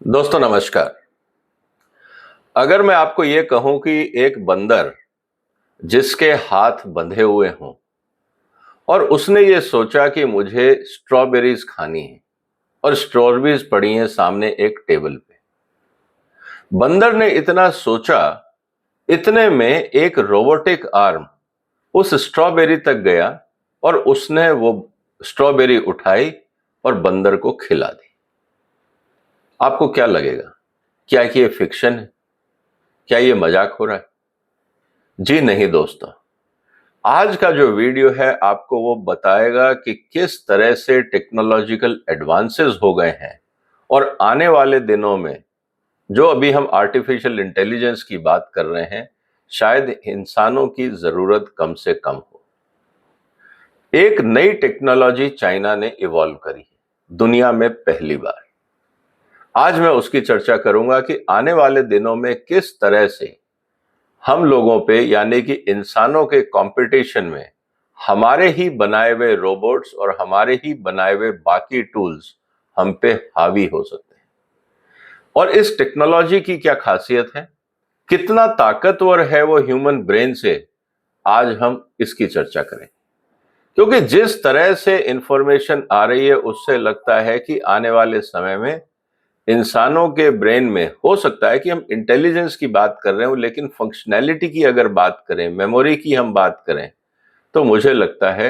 दोस्तों नमस्कार। अगर मैं आपको ये कहूं कि एक बंदर जिसके हाथ बंधे हुए हों और उसने ये सोचा कि मुझे स्ट्रॉबेरीज खानी है और स्ट्रॉबेरीज पड़ी हैं सामने एक टेबल पे। बंदर ने इतना सोचा, इतने में एक रोबोटिक आर्म उस स्ट्रॉबेरी तक गया और उसने वो स्ट्रॉबेरी उठाई और बंदर को खिला दी। आपको क्या लगेगा? क्या कि ये फिक्शन है? क्या ये मजाक हो रहा है? जी नहीं दोस्तों। आज का जो वीडियो है आपको वो बताएगा कि किस तरह से टेक्नोलॉजिकल एडवांसेस हो गए हैं और आने वाले दिनों में जो अभी हम आर्टिफिशियल इंटेलिजेंस की बात कर रहे हैं, शायद इंसानों की जरूरत कम से कम हो। एक नई टेक्नोलॉजी चाइना ने इवॉल्व करी है, दुनिया में पहली बार। आज मैं उसकी चर्चा करूंगा कि आने वाले दिनों में किस तरह से हम लोगों पे यानी कि इंसानों के कंपटीशन में हमारे ही बनाए हुए रोबोट्स और हमारे ही बनाए हुए बाकी टूल्स हम पे हावी हो सकते हैं। और इस टेक्नोलॉजी की क्या खासियत है, कितना ताकतवर है वो ह्यूमन ब्रेन से, आज हम इसकी चर्चा करें। क्योंकि जिस तरह से इंफॉर्मेशन आ रही है उससे लगता है कि आने वाले समय में इंसानों के ब्रेन में हो सकता है कि हम इंटेलिजेंस की बात कर रहे हो, लेकिन फंक्शनैलिटी की अगर बात करें, मेमोरी की हम बात करें, तो मुझे लगता है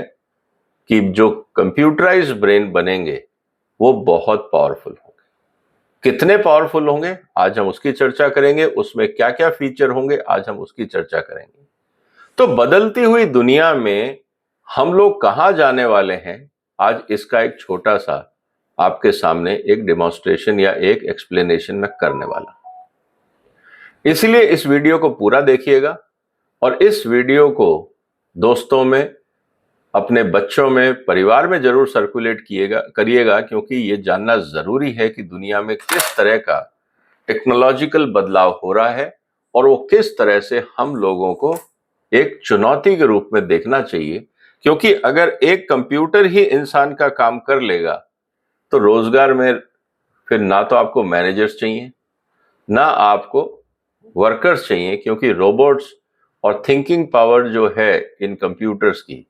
कि जो कंप्यूटराइज ब्रेन बनेंगे वो बहुत पावरफुल होंगे। कितने पावरफुल होंगे आज हम उसकी चर्चा करेंगे, उसमें क्या क्या फीचर होंगे आज हम उसकी चर्चा करेंगे। तो बदलती हुई दुनिया में हम लोग कहां जाने वाले हैं, आज इसका एक छोटा सा आपके सामने एक डेमोन्स्ट्रेशन या एक एक्सप्लेनेशन मैं करने वाला। इसलिए इस वीडियो को पूरा देखिएगा और इस वीडियो को दोस्तों में, अपने बच्चों में, परिवार में जरूर सर्कुलेट करिएगा, क्योंकि ये जानना जरूरी है कि दुनिया में किस तरह का टेक्नोलॉजिकल बदलाव हो रहा है और वो किस तरह से हम लोगों को एक चुनौती के रूप में देखना चाहिए। क्योंकि अगर एक कंप्यूटर ही इंसान का काम कर लेगा तो रोजगार में फिर ना तो आपको मैनेजर्स चाहिए ना आपको वर्कर्स चाहिए, क्योंकि रोबोट्स और थिंकिंग पावर जो है इन कंप्यूटर्स की,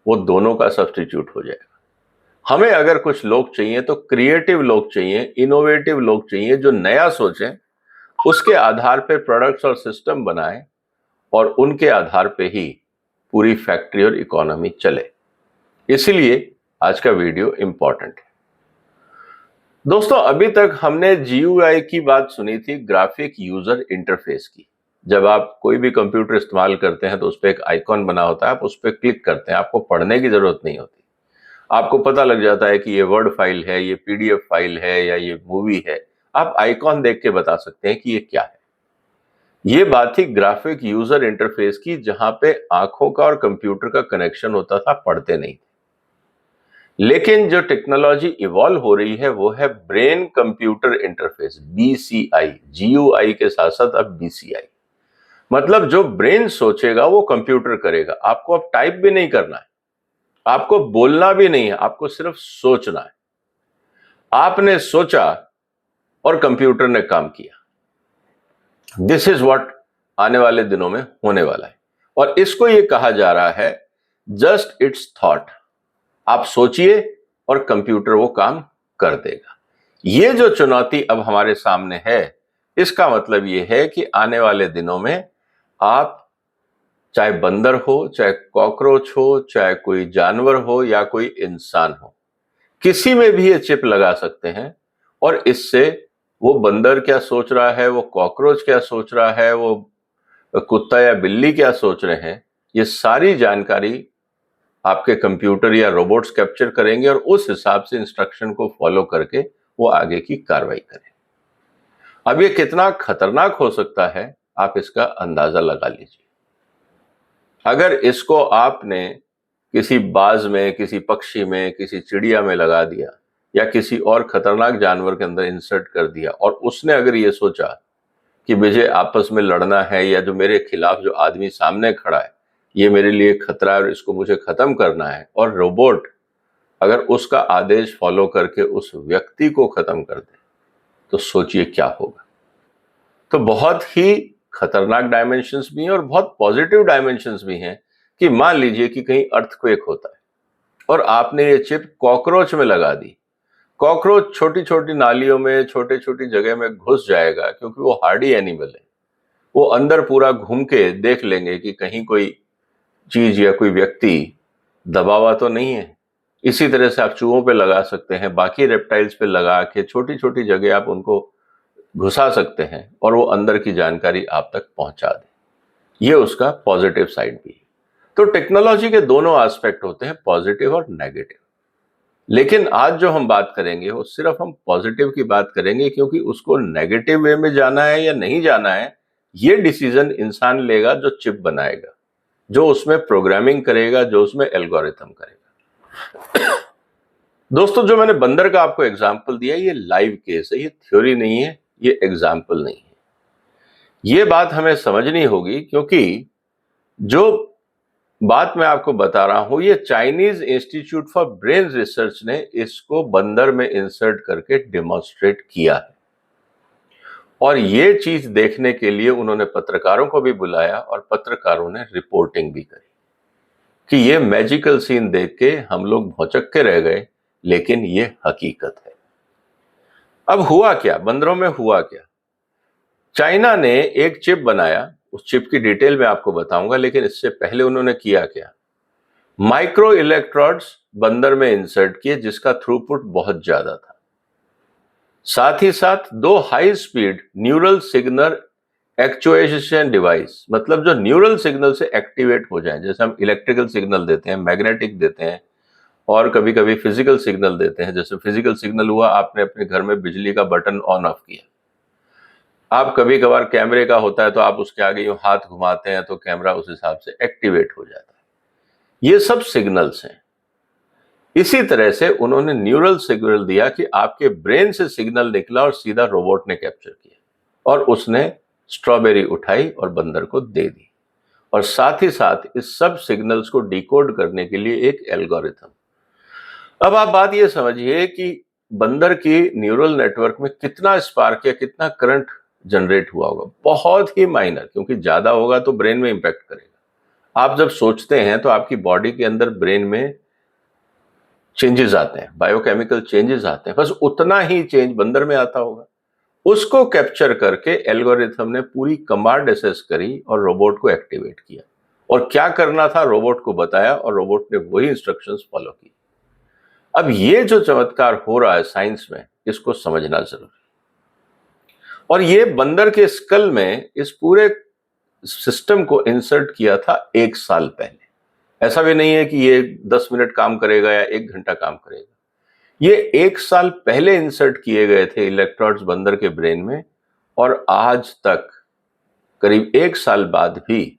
वो दोनों का सब्स्टिट्यूट हो जाएगा। हमें अगर कुछ लोग चाहिए तो क्रिएटिव लोग चाहिए, इनोवेटिव लोग चाहिए, जो नया सोचें, उसके आधार पर प्रोडक्ट्स और सिस्टम बनाएं और उनके आधार पे ही पूरी फैक्ट्री और इकोनॉमी चले। इसीलिए आज का वीडियो इंपॉर्टेंट है। दोस्तों अभी तक हमने जीयूआई की बात सुनी थी, ग्राफिक यूजर इंटरफेस की। जब आप कोई भी कंप्यूटर इस्तेमाल करते हैं तो उस पर एक आइकॉन बना होता है, आप उस पर क्लिक करते हैं, आपको पढ़ने की जरूरत नहीं होती। आपको पता लग जाता है कि ये वर्ड फाइल है, ये पीडीएफ फाइल है या ये मूवी है। आप आइकॉन देख के बता सकते हैं कि ये क्या है। ये बात थी ग्राफिक यूजर इंटरफेस की, जहां पे आंखों का और कंप्यूटर का कनेक्शन होता था, पढ़ते नहीं थे। लेकिन जो टेक्नोलॉजी इवॉल्व हो रही है वो है brain computer interface, BCI. GUI के साथ साथ अब बीसीआई, मतलब जो ब्रेन सोचेगा वो कंप्यूटर करेगा। आपको अब टाइप भी नहीं करना है, आपको बोलना भी नहीं है, आपको सिर्फ सोचना है। आपने सोचा और कंप्यूटर ने काम किया। दिस इज व्हाट आने वाले दिनों में होने वाला है। और इसको ये कहा जा रहा है जस्ट इट्स थॉट। आप सोचिए और कंप्यूटर वो काम कर देगा। ये जो चुनौती अब हमारे सामने है, इसका मतलब ये है कि आने वाले दिनों में आप चाहे बंदर हो, चाहे कॉकरोच हो, चाहे कोई जानवर हो या कोई इंसान हो, किसी में भी ये चिप लगा सकते हैं और इससे वो बंदर क्या सोच रहा है, वो कॉकरोच क्या सोच रहा है, वो कुत्ता या बिल्ली क्या सोच रहे हैं, ये सारी जानकारी आपके कंप्यूटर या रोबोट्स कैप्चर करेंगे और उस हिसाब से इंस्ट्रक्शन को फॉलो करके वो आगे की कार्रवाई करें। अब ये कितना खतरनाक हो सकता है, आप इसका अंदाजा लगा लीजिए। अगर इसको आपने किसी बाज में, किसी पक्षी में, किसी चिड़िया में लगा दिया या किसी और खतरनाक जानवर के अंदर इंसर्ट कर दिया और उसने अगर ये सोचा कि मुझे आपस में लड़ना है या जो मेरे खिलाफ जो आदमी सामने खड़ा है ये मेरे लिए खतरा है और इसको मुझे खत्म करना है, और रोबोट अगर उसका आदेश फॉलो करके उस व्यक्ति को खत्म कर दे, तो सोचिए क्या होगा। तो बहुत ही खतरनाक डायमेंशंस भी हैं और बहुत पॉजिटिव डायमेंशंस भी हैं कि मान लीजिए कि कहीं अर्थक्वेक होता है और आपने ये चिप कॉकरोच में लगा दी। कॉकरोच छोटी छोटी नालियों में, छोटे छोटी जगह में घुस जाएगा क्योंकि वो हार्डी एनिमल है। वो अंदर पूरा घूम के देख लेंगे कि कहीं कोई चीज या कोई व्यक्ति दबा हुआ तो नहीं है। इसी तरह से आप चूहों पे लगा सकते हैं, बाकी रेप्टाइल्स पे लगा के छोटी छोटी जगह आप उनको घुसा सकते हैं और वो अंदर की जानकारी आप तक पहुंचा दें। ये उसका पॉजिटिव साइड भी है। तो टेक्नोलॉजी के दोनों एस्पेक्ट होते हैं, पॉजिटिव और नेगेटिव। लेकिन आज जो हम बात करेंगे वो सिर्फ हम पॉजिटिव की बात करेंगे, क्योंकि उसको नेगेटिव वे में जाना है या नहीं जाना है ये डिसीजन इंसान लेगा जो चिप बनाएगा, जो उसमें प्रोग्रामिंग करेगा, जो उसमें एल्गोरिथम करेगा। दोस्तों, जो मैंने बंदर का आपको एग्जाम्पल दिया ये लाइव केस है, ये थ्योरी नहीं है, ये एग्जाम्पल नहीं है। ये बात हमें समझनी होगी, क्योंकि जो बात मैं आपको बता रहा हूं ये Chinese institute for brain research ने इसको बंदर में इंसर्ट करके डेमोन्स्ट्रेट किया है। और ये चीज देखने के लिए उन्होंने पत्रकारों को भी बुलाया और पत्रकारों ने रिपोर्टिंग भी करी कि ये मैजिकल सीन देख के हम लोग भौचक्के के रह गए, लेकिन ये हकीकत है। अब हुआ क्या, बंदरों में हुआ क्या? चाइना ने एक चिप बनाया, उस चिप की डिटेल में आपको बताऊंगा, लेकिन इससे पहले उन्होंने किया क्या, माइक्रो इलेक्ट्रोड्स बंदर में इंसर्ट किए जिसका थ्रूपुट बहुत ज्यादा था। साथ ही साथ 2 high speed neural signal actuation device, मतलब जो न्यूरल सिग्नल से एक्टिवेट हो जाए, जैसे हम इलेक्ट्रिकल सिग्नल देते हैं, मैग्नेटिक देते हैं और कभी कभी फिजिकल सिग्नल देते हैं। जैसे फिजिकल सिग्नल हुआ, आपने अपने घर में बिजली का बटन ऑन ऑफ किया। आप कभी कभार कैमरे का होता है तो आप उसके आगे यूं हाथ घुमाते हैं तो कैमरा उस हिसाब से एक्टिवेट हो जाता है। ये सब सिग्नल्स हैं। इसी तरह से उन्होंने न्यूरल सिग्नल दिया कि आपके ब्रेन से सिग्नल निकला और सीधा रोबोट ने कैप्चर किया और उसने स्ट्रॉबेरी उठाई और बंदर को दे दी। और साथ ही साथ इस सब सिग्नल्स को डिकोड करने के लिए एक एल्गोरिथम। अब आप बात ये समझिए कि बंदर की न्यूरल नेटवर्क में कितना स्पार्क या कितना करंट जनरेट हुआ होगा। बहुत ही माइनर, क्योंकि ज्यादा होगा तो ब्रेन में इंपैक्ट करेगा। आप जब सोचते हैं तो आपकी बॉडी के अंदर ब्रेन में चेंजेस आते हैं, बायोकेमिकल चेंजेस आते हैं, बस उतना ही चेंज बंदर में आता होगा। उसको कैप्चर करके एल्गोरिथम ने पूरी कमांड एसेस करी और रोबोट को एक्टिवेट किया और क्या करना था रोबोट को बताया और रोबोट ने वही इंस्ट्रक्शंस फॉलो की। अब ये जो चमत्कार हो रहा है साइंस में, इसको समझना जरूरी। और ये बंदर के स्कल में इस पूरे सिस्टम को इंसर्ट किया था 1 साल पहले। ऐसा भी नहीं है कि ये 10 मिनट काम करेगा या 1 घंटा काम करेगा। ये 1 साल पहले इंसर्ट किए गए थे इलेक्ट्रोड्स बंदर के ब्रेन में, और आज तक करीब 1 साल बाद भी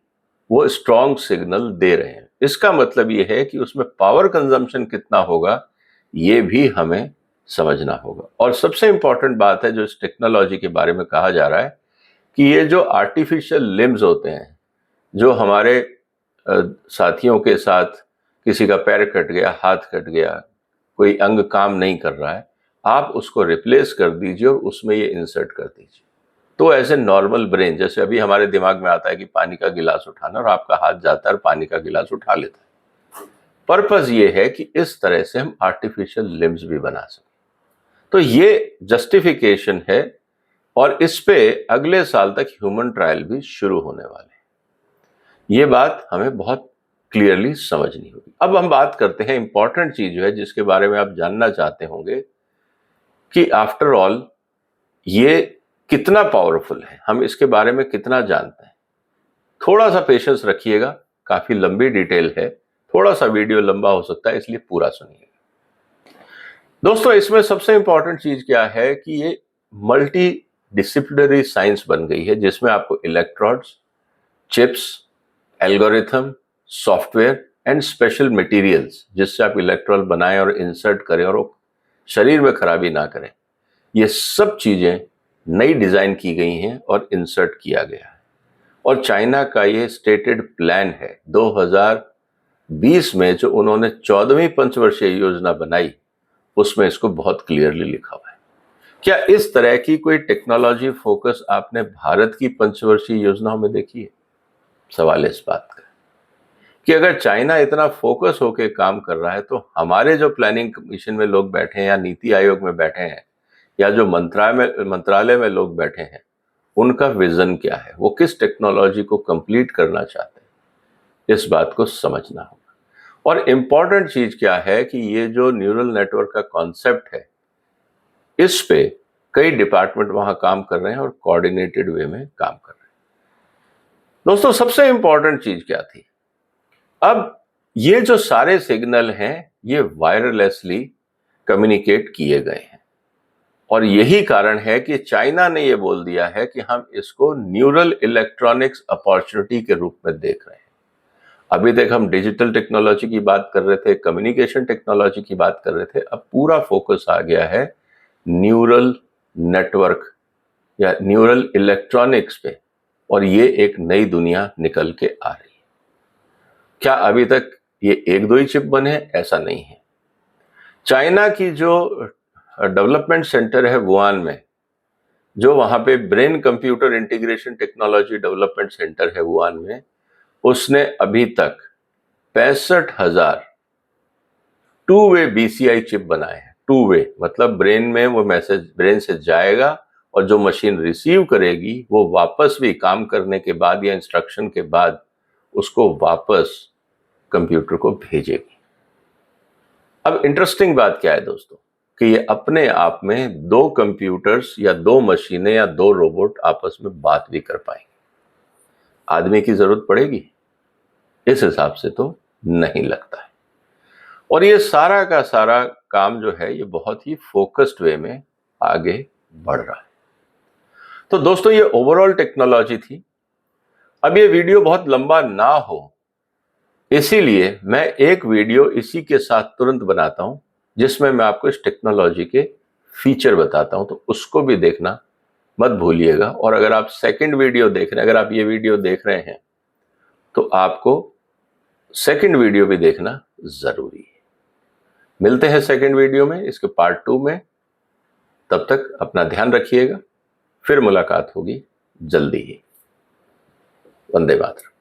वो स्ट्रॉन्ग सिग्नल दे रहे हैं। इसका मतलब ये है कि उसमें पावर कंजम्पशन कितना होगा ये भी हमें समझना होगा। और सबसे इंपॉर्टेंट बात है जो इस टेक्नोलॉजी के बारे में कहा जा रहा है कि ये जो आर्टिफिशियल लिम्स होते हैं, जो हमारे साथियों के साथ किसी का पैर कट गया, हाथ कट गया, कोई अंग काम नहीं कर रहा है, आप उसको रिप्लेस कर दीजिए और उसमें ये इंसर्ट कर दीजिए। तो ऐसे नॉर्मल ब्रेन, जैसे अभी हमारे दिमाग में आता है कि पानी का गिलास उठाना, और आपका हाथ जाता है और पानी का गिलास उठा लेता है। पर्पस ये है कि इस तरह से हम आर्टिफिशियल लिम्स भी बना सकें। तो ये जस्टिफिकेशन है और इस पे अगले साल तक ह्यूमन ट्रायल भी शुरू होने वाले हैं। ये बात हमें बहुत क्लियरली समझनी होगी। अब हम बात करते हैं इंपॉर्टेंट चीज जो है जिसके बारे में आप जानना चाहते होंगे कि आफ्टर ऑल ये कितना पावरफुल है, हम इसके बारे में कितना जानते हैं। थोड़ा सा पेशेंस रखिएगा, काफी लंबी डिटेल है, थोड़ा सा वीडियो लंबा हो सकता है, इसलिए पूरा सुनिएगा। दोस्तों, इसमें सबसे इंपॉर्टेंट चीज क्या है कि ये मल्टी डिसिप्लिनरी साइंस बन गई है, जिसमें आपको electrodes, chips, algorithm, software and special materials, जिससे आप इलेक्ट्रोड बनाएं और इंसर्ट करें और वो शरीर में खराबी ना करें, ये सब चीजें नई डिजाइन की गई हैं और इंसर्ट किया गया है। और चाइना का ये स्टेटेड प्लान है 2020 में, जो उन्होंने 14वीं पंचवर्षीय योजना बनाई, उसमें इसको बहुत क्लियरली लिखा हुआ है क्या इस तरह की कोई टेक्नोलॉजी फोकस आपने भारत की पंचवर्षीय योजनाओं में देखी है? सवाल इस बात का कि अगर चाइना इतना फोकस होकर काम कर रहा है तो हमारे जो प्लानिंग कमीशन में लोग बैठे हैं या नीति आयोग में बैठे हैं या जो मंत्रालय में लोग बैठे हैं, उनका विजन क्या है, वो किस टेक्नोलॉजी को कंप्लीट करना चाहते हैं, इस बात को समझना होगा। और इम्पॉर्टेंट चीज क्या है कि ये जो न्यूरल नेटवर्क का कॉन्सेप्ट है, इस पे कई डिपार्टमेंट वहां काम कर रहे हैं और कोऑर्डिनेटेड वे में काम कर रहे हैं। दोस्तों, सबसे इंपॉर्टेंट चीज क्या थी? अब ये जो सारे सिग्नल हैं, ये वायरलेसली कम्युनिकेट किए गए हैं और यही कारण है कि चाइना ने ये बोल दिया है कि हम इसको न्यूरल इलेक्ट्रॉनिक्स अपॉर्चुनिटी के रूप में देख रहे हैं। अभी तक हम डिजिटल टेक्नोलॉजी की बात कर रहे थे, कम्युनिकेशन टेक्नोलॉजी की बात कर रहे थे, अब पूरा फोकस आ गया है न्यूरल नेटवर्क या न्यूरल इलेक्ट्रॉनिक्स पे, और ये एक नई दुनिया निकल के आ रही है। क्या अभी तक ये एक दो ही चिप बने हैं? ऐसा नहीं है। चाइना की जो डेवलपमेंट सेंटर है वुहान में, जो वहां पे brain computer integration technology development centre है वुहान में, उसने अभी तक 65,000 टू वे बीसीआई चिप बनाए हैं। टू वे मतलब ब्रेन में वो मैसेज ब्रेन से जाएगा और जो मशीन रिसीव करेगी वो वापस भी काम करने के बाद या इंस्ट्रक्शन के बाद उसको वापस कंप्यूटर को भेजेगी। अब इंटरेस्टिंग बात क्या है दोस्तों, कि ये अपने आप में दो कंप्यूटर्स या दो मशीनें या दो रोबोट आपस में बात भी कर पाएंगे। आदमी की जरूरत पड़ेगी? इस हिसाब से तो नहीं लगता है। और ये सारा का सारा काम जो है, ये बहुत ही फोकस्ड वे में आगे बढ़ रहा है। तो दोस्तों, ये ओवरऑल टेक्नोलॉजी थी। अब ये वीडियो बहुत लंबा ना हो, इसीलिए मैं एक वीडियो इसी के साथ तुरंत बनाता हूं, जिसमें मैं आपको इस टेक्नोलॉजी के फीचर बताता हूं, तो उसको भी देखना मत भूलिएगा। और अगर आप सेकंड वीडियो देख रहे हैं, अगर आप ये वीडियो देख रहे हैं, तो आपको सेकंड वीडियो भी देखना जरूरी है। मिलते हैं सेकंड वीडियो में, इसके पार्ट 2 में। तब तक अपना ध्यान रखिएगा, फिर मुलाकात होगी जल्दी ही। वंदे मातरम।